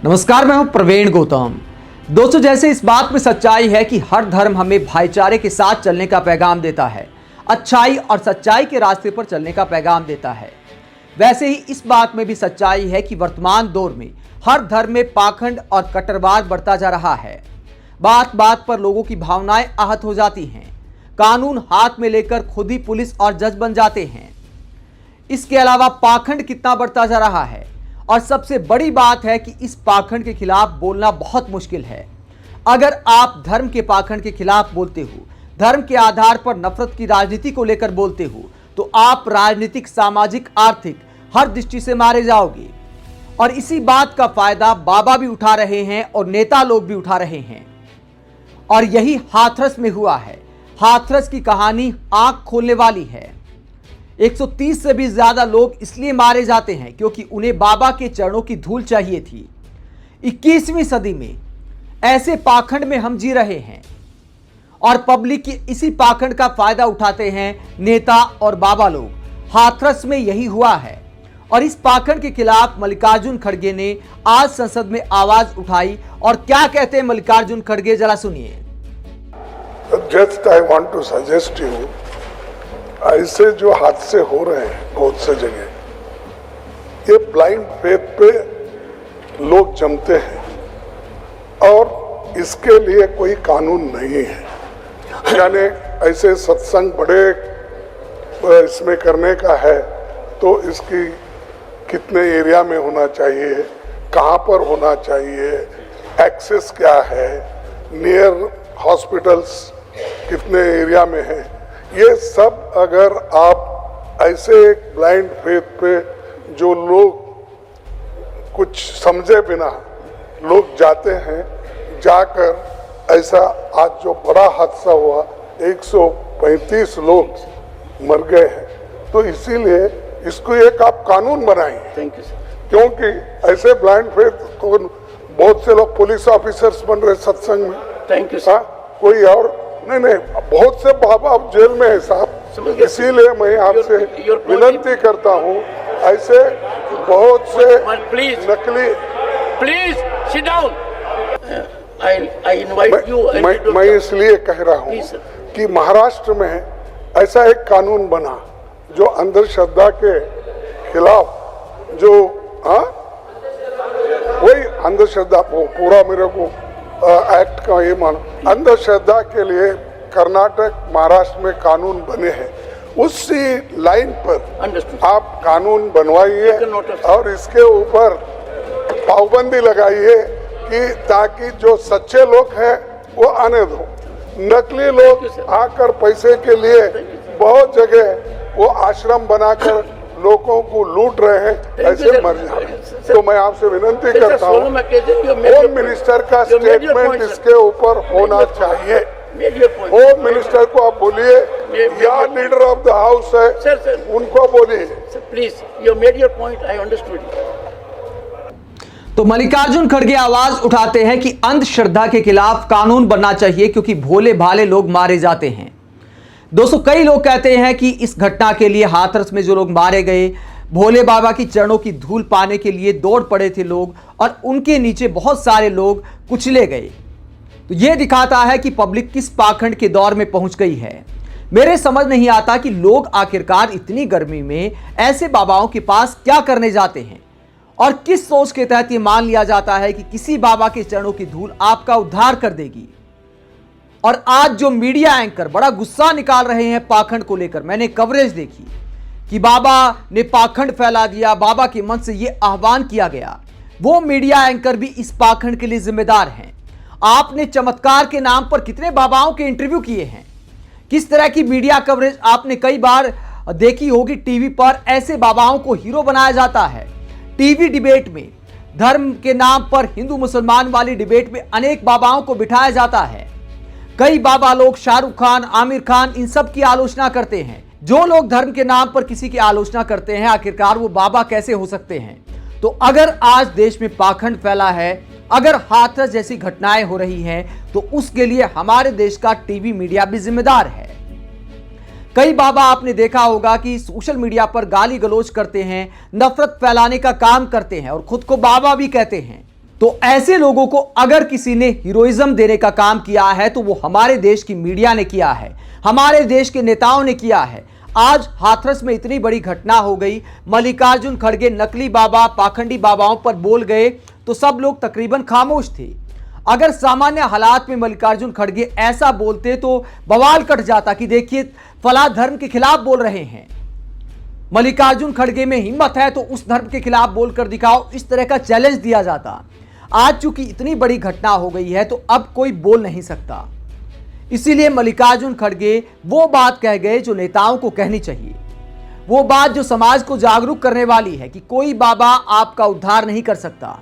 नमस्कार, मैं हूं प्रवीण गौतम। दोस्तों, जैसे इस बात में सच्चाई है कि हर धर्म हमें भाईचारे के साथ चलने का पैगाम देता है, अच्छाई और सच्चाई के रास्ते पर चलने का पैगाम देता है, वैसे ही इस बात में भी सच्चाई है कि वर्तमान दौर में हर धर्म में पाखंड और कट्टरवाद बढ़ता जा रहा है। बात बात पर लोगों की भावनाएं आहत हो जाती हैं, कानून हाथ में लेकर खुद ही पुलिस और जज बन जाते हैं। इसके अलावा पाखंड कितना बढ़ता जा रहा है और सबसे बड़ी बात है कि इस पाखंड के खिलाफ बोलना बहुत मुश्किल है। अगर आप धर्म के पाखंड के खिलाफ बोलते हो, धर्म के आधार पर नफरत की राजनीति को लेकर बोलते हो, तो आप राजनीतिक, सामाजिक, आर्थिक हर दृष्टि से मारे जाओगे। और इसी बात का फायदा बाबा भी उठा रहे हैं और नेता लोग भी उठा रहे हैं। और यही हाथरस में हुआ है। हाथरस की कहानी आंख खोलने वाली है। 130 से भी ज्यादा लोग इसलिए मारे जाते हैं क्योंकि उन्हें बाबा के चरणों की धूल चाहिए थी। 21वीं सदी में ऐसे पाखंड में हम जी रहे हैं और पब्लिक की इसी पाखंड का फायदा उठाते हैं नेता और बाबा लोग। हाथरस में यही हुआ है और इस पाखंड के खिलाफ मल्लिकार्जुन खड़गे ने आज संसद में आवाज उठाई। और क्या कहते हैं मल्लिकार्जुन खड़गे, जरा सुनिए। Just I want to suggest you, ऐसे जो हादसे हो रहे हैं बहुत से जगह, ये ब्लाइंड फेथ पे लोग जमते हैं और इसके लिए कोई कानून नहीं है। यानी ऐसे सत्संग बड़े इसमें करने का है तो इसकी कितने एरिया में होना चाहिए, कहाँ पर होना चाहिए, एक्सेस क्या है, नियर हॉस्पिटल्स कितने एरिया में है, ये सब अगर आप ऐसे एक ब्लाइंड फेथ पे जो लोग कुछ समझे बिना लोग जाते हैं, जाकर ऐसा आज जो बड़ा हादसा हुआ 135 लोग मर गए हैं, तो इसीलिए इसको एक आप कानून बनाएंगे। क्योंकि ऐसे ब्लाइंड फेथ को बहुत से लोग पुलिस ऑफिसर्स बन रहे सत्संग में। Thank you. कोई और नहीं, बहुत से बाबा जेल में है साहब। इसीलिए मैं आपसे विनती करता हूँ, ऐसे बहुत से नकली। Please sit down. I invite you. मैं इसलिए कह रहा हूँ कि महाराष्ट्र में ऐसा एक कानून बना जो अंधश्रद्धा के खिलाफ, जो वही अंधश्रद्धा पूरा मेरे को एक्ट का ये मान, अंधश्रद्धा के लिए कर्नाटक, महाराष्ट्र में कानून बने हैं। उसी लाइन पर आप कानून बनवाइए और इसके ऊपर पाबंदी लगाइए कि ताकि जो सच्चे लोग हैं वो आने दो। नकली लोग आकर पैसे के लिए बहुत जगह वो आश्रम बनाकर लोगों को लूट रहे हैं, ऐसे मर जाए। तो मैं आपसे विनती करता हूँ, होम मिनिस्टर का स्टेटमेंट इसके ऊपर होना चाहिए। होम मिनिस्टर को आप बोलिए, या लीडर ऑफ द हाउस है उनको बोलिए। Please, you made your point, I understood. तो मल्लिकार्जुन खड़गे आवाज उठाते हैं कि अंधश्रद्धा के खिलाफ कानून बनना चाहिए क्योंकि भोले भाले लोग मारे जाते हैं। दोस्तों, कई लोग कहते हैं कि इस घटना के लिए, हाथरस में जो लोग मारे गए, भोले बाबा की चरणों की धूल पाने के लिए दौड़ पड़े थे लोग और उनके नीचे बहुत सारे लोग कुचले गए। तो यह दिखाता है कि पब्लिक किस पाखंड के दौर में पहुंच गई है। मेरे समझ नहीं आता कि लोग आखिरकार इतनी गर्मी में ऐसे बाबाओं के पास क्या करने जाते हैं और किस सोच के तहत यह मान लिया जाता है कि किसी बाबा के चरणों की धूल आपका उद्धार कर देगी। और आज जो मीडिया एंकर बड़ा गुस्सा निकाल रहे हैं पाखंड को लेकर, मैंने कवरेज देखी कि बाबा ने पाखंड फैला दिया, बाबा के मन से यह आह्वान किया गया। वो मीडिया एंकर भी इस पाखंड के लिए जिम्मेदार हैं। आपने चमत्कार के नाम पर कितने बाबाओं के इंटरव्यू किए हैं, किस तरह की मीडिया कवरेज आपने कई बार देखी होगी। टीवी पर ऐसे बाबाओं को हीरो बनाया जाता है। टीवी डिबेट में, धर्म के नाम पर हिंदू मुसलमान वाली डिबेट में अनेक बाबाओं को बिठाया जाता है। कई बाबा लोग शाहरुख खान, आमिर खान, इन सब की आलोचना करते हैं। जो लोग धर्म के नाम पर किसी की आलोचना करते हैं, आखिरकार वो बाबा कैसे हो सकते हैं। तो अगर आज देश में पाखंड फैला है, अगर हाथरस जैसी घटनाएं हो रही हैं, तो उसके लिए हमारे देश का टीवी मीडिया भी जिम्मेदार है। कई बाबा आपने देखा होगा कि सोशल मीडिया पर गाली गलौज करते हैं, नफरत फैलाने का काम करते हैं और खुद को बाबा भी कहते हैं। तो ऐसे लोगों को अगर किसी ने हीरोइज्म देने का काम किया है तो वो हमारे देश की मीडिया ने किया है, हमारे देश के नेताओं ने किया है। आज हाथरस में इतनी बड़ी घटना हो गई, मल्लिकार्जुन खड़गे नकली बाबा, पाखंडी बाबाओं पर बोल गए तो सब लोग तकरीबन खामोश थे। अगर सामान्य हालात में मल्लिकार्जुन खड़गे ऐसा बोलते तो बवाल कट जाता कि देखिए फला धर्म के खिलाफ बोल रहे हैं, मल्लिकार्जुन खड़गे में हिम्मत है तो उस धर्म के खिलाफ बोलकर दिखाओ, इस तरह का चैलेंज दिया जाता। आज चूंकि इतनी बड़ी घटना हो गई है तो अब कोई बोल नहीं सकता, इसीलिए मल्लिकार्जुन खड़गे वो बात कह गए जो नेताओं को कहनी चाहिए, वो बात जो समाज को जागरूक करने वाली है कि कोई बाबा आपका उद्धार नहीं कर सकता,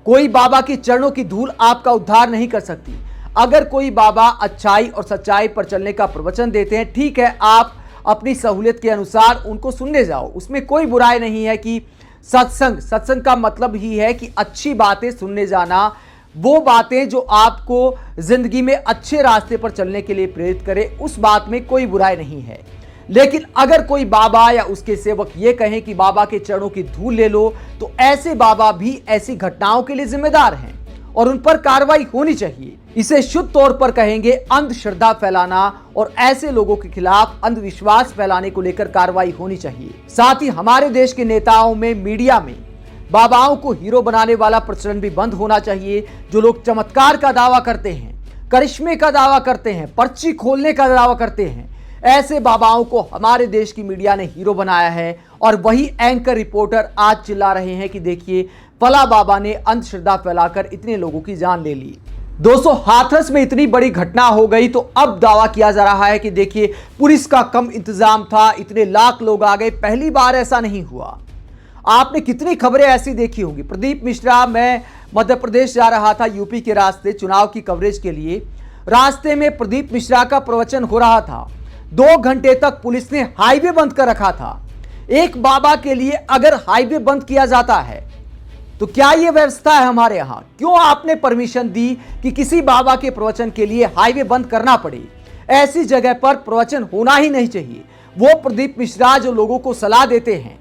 कोई बाबा के चरणों की धूल आपका उद्धार नहीं कर सकती। अगर कोई बाबा अच्छाई और सच्चाई पर चलने का प्रवचन देते हैं, ठीक है, आप अपनी सहूलियत के अनुसार उनको सुनने जाओ, उसमें कोई बुराई नहीं है कि सत्संग का मतलब ही है कि अच्छी बातें सुनने जाना, वो बातें जो आपको जिंदगी में अच्छे रास्ते पर चलने के लिए प्रेरित करे, उस बात में कोई बुराई नहीं है। लेकिन अगर कोई बाबा या उसके सेवक ये कहें कि बाबा के चरणों की धूल ले लो, तो ऐसे बाबा भी ऐसी घटनाओं के लिए जिम्मेदार हैं और उन पर कार्रवाई होनी चाहिए। इसे शुद्ध तौर पर कहेंगे अंधश्रद्धा फैलाना, और ऐसे लोगों के खिलाफ अंधविश्वास फैलाने को लेकर कार्रवाई होनी चाहिए। साथ ही हमारे देश के नेताओं में, मीडिया में बाबाओं को हीरो बनाने वाला प्रचलन भी बंद होना चाहिए। जो लोग चमत्कार का दावा करते हैं, करिश्मे का दावा करते हैं, पर्ची खोलने का दावा करते हैं, ऐसे बाबाओं को हमारे देश की मीडिया ने हीरो बनाया है। और वही एंकर रिपोर्टर आज चिल्ला रहे हैं कि देखिए फला बाबा ने अंधश्रद्धा फैलाकर इतने लोगों की जान ले ली। दोस्तों, हाथरस में इतनी बड़ी घटना हो गई तो अब दावा किया जा रहा है कि देखिए पुलिस का कम इंतजाम था, इतने लाख लोग आ गए, पहली बार ऐसा नहीं हुआ। आपने कितनी खबरें ऐसी देखी होंगी। प्रदीप मिश्रा, मैं मध्य प्रदेश जा रहा था यूपी के रास्ते चुनाव की कवरेज के लिए, रास्ते में प्रदीप मिश्रा का प्रवचन हो रहा था, 2 घंटे तक पुलिस ने हाईवे बंद कर रखा था। एक बाबा के लिए अगर हाईवे बंद किया जाता है तो क्या यह व्यवस्था है हमारे यहां? क्यों आपने परमिशन दी कि किसी बाबा के प्रवचन के लिए हाईवे बंद करना पड़े? ऐसी जगह पर प्रवचन होना ही नहीं चाहिए। वो प्रदीप मिश्रा जो लोगों को सलाह देते हैं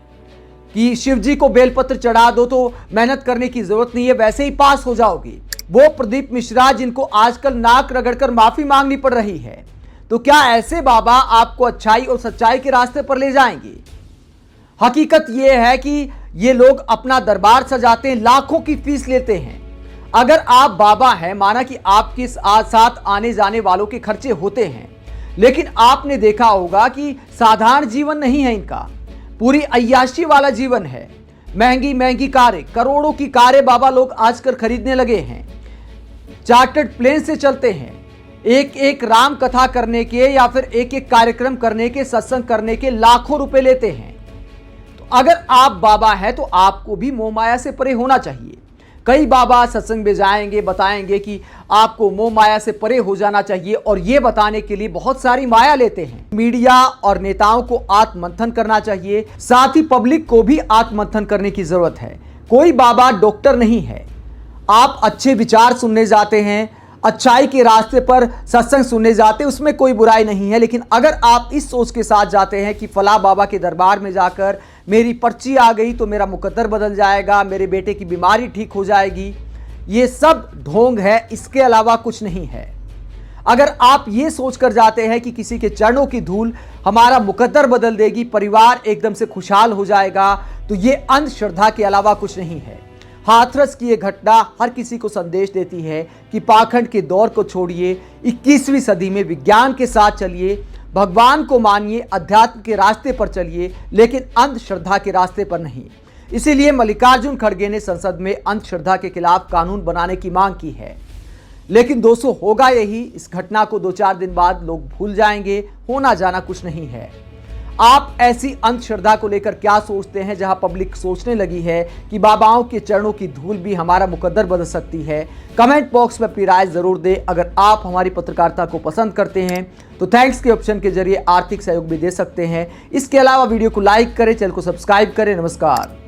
कि शिव जी को बेलपत्र चढ़ा दो तो मेहनत करने की जरूरत नहीं है, वैसे ही पास हो जाओगे, वो प्रदीप मिश्रा जिनको आजकल नाक रगड़कर माफी मांगनी पड़ रही है, तो क्या ऐसे बाबा आपको अच्छाई और सच्चाई के रास्ते पर ले जाएंगे? हकीकत यह है कि ये लोग अपना दरबार सजाते हैं, लाखों की फीस लेते हैं। अगर आप बाबा हैं, माना कि आपके साथ आने जाने वालों के खर्चे होते हैं, लेकिन आपने देखा होगा कि साधारण जीवन नहीं है इनका, पूरी अय्याशी वाला जीवन है। महंगी महंगी कारें, करोड़ों की कारें बाबा लोग आजकल खरीदने लगे हैं, चार्टर्ड प्लेन से चलते हैं, एक एक राम कथा करने के या फिर एक एक कार्यक्रम करने के, सत्संग करने के लाखों रुपए लेते हैं। तो अगर आप बाबा हैं तो आपको भी मोह माया से परे होना चाहिए। कई बाबा सत्संग में जाएंगे, बताएंगे कि आपको मोह माया से परे हो जाना चाहिए, और ये बताने के लिए बहुत सारी माया लेते हैं। मीडिया और नेताओं को आत्ममंथन करना चाहिए, साथ ही पब्लिक को भी आत्ममंथन करने की जरूरत है। कोई बाबा डॉक्टर नहीं है। आप अच्छे विचार सुनने जाते हैं, अच्छाई के रास्ते पर सत्संग सुनने जाते हैं, उसमें कोई बुराई नहीं है। लेकिन अगर आप इस सोच के साथ जाते हैं कि फला बाबा के दरबार में जाकर मेरी पर्ची आ गई तो मेरा मुकद्दर बदल जाएगा, मेरे बेटे की बीमारी ठीक हो जाएगी, ये सब ढोंग है, इसके अलावा कुछ नहीं है। अगर आप ये सोचकर जाते हैं कि किसी के चरणों की धूल हमारा मुकद्दर बदल देगी, परिवार एकदम से खुशहाल हो जाएगा, तो ये अंधश्रद्धा के अलावा कुछ नहीं है। हाथरस की ये घटना हर किसी को संदेश देती है कि पाखंड के दौर को छोड़िए, 21वीं सदी में विज्ञान के साथ चलिए, भगवान को मानिए, अध्यात्म के रास्ते पर चलिए, लेकिन अंधश्रद्धा के रास्ते पर नहीं। इसीलिए मल्लिकार्जुन खड़गे ने संसद में अंधश्रद्धा के खिलाफ कानून बनाने की मांग की है। लेकिन दोस्तों, होगा यही, इस घटना को 2-4 दिन बाद लोग भूल जाएंगे, होना जाना कुछ नहीं है। आप ऐसी अंधश्रद्धा को लेकर क्या सोचते हैं, जहां पब्लिक सोचने लगी है कि बाबाओं के चरणों की धूल भी हमारा मुकद्दर बदल सकती है? कमेंट बॉक्स में अपनी राय जरूर दें। अगर आप हमारी पत्रकारिता को पसंद करते हैं तो थैंक्स के ऑप्शन के जरिए आर्थिक सहयोग भी दे सकते हैं। इसके अलावा वीडियो को लाइक करें, चैनल को सब्सक्राइब करें। नमस्कार।